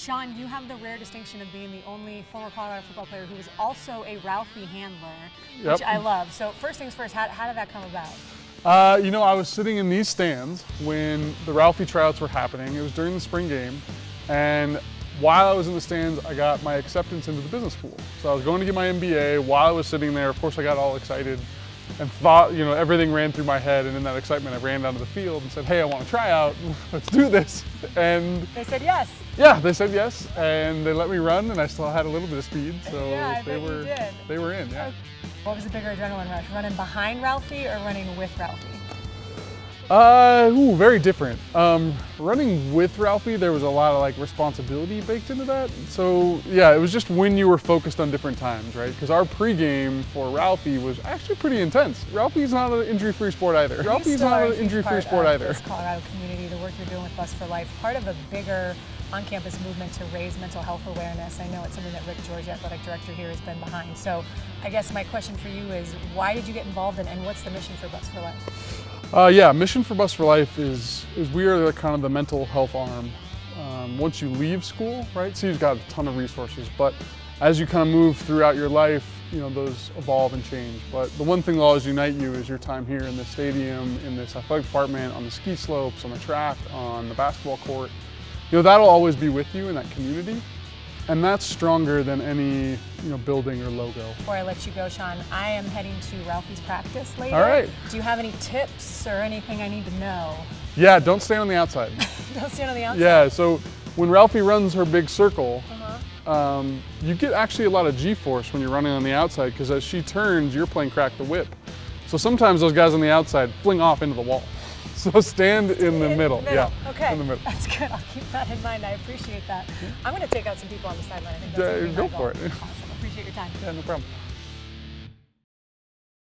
Sean, you have the rare distinction of being the only former Colorado football player who was also a Ralphie handler, which I love. So first things first, how did that come about? You know, I was sitting in these stands when the Ralphie tryouts were happening. It was during the spring game, and while I was in the stands, I got my acceptance into the business school. So I was going to get my MBA. While I was sitting there, of course, I got all excited and thought, you know, everything ran through my head. And in that excitement, I ran down to the field and said, hey, I want to try out. Let's do this. And they said yes. Yeah, they said yes, and they let me run, and I still had a little bit of speed. So yeah, they were in. Yeah. What was the bigger adrenaline rush, running behind Ralphie or running with Ralphie? Very different. Running with Ralphie, there was a lot of like responsibility baked into that. So yeah, it was just when you were focused on different times, right? Because our pregame for Ralphie was actually pretty intense. Ralphie's not an injury-free sport either. Ralphie's not an injury-free sport either. This Colorado community, the work you're doing with Buffs4Life, part of a bigger on-campus movement to raise mental health awareness. I know it's something that Rick George, athletic director here, has been behind. So I guess my question for you is, why did you get involved in, and what's the mission for Buffs4Life? Yeah, mission for Buffs4Life is we are kind of the mental health arm. Once you leave school, right? So you've got a ton of resources, but as you kind of move throughout your life, you know, those evolve and change. But the one thing that will always unite you is your time here in this stadium, in this athletic department, on the ski slopes, on the track, on the basketball court. You know, that'll always be with you in that community. And that's stronger than any, you know, building or logo. Before I let you go, Sean, I am heading to Ralphie's practice later. All right. Do you have any tips or anything I need to know? Yeah, don't stand on the outside. Don't stand on the outside? Yeah, so when Ralphie runs her big circle, you get actually a lot of G-force when you're running on the outside, because as she turns, you're playing crack the whip. So sometimes those guys on the outside fling off into the wall. So stand in the middle. Yeah. Okay. In the middle. That's good. I'll keep that in mind. I appreciate that. I'm going to take out some people on the sideline. I think that's Go for it. Awesome. Appreciate your time. Yeah, no problem.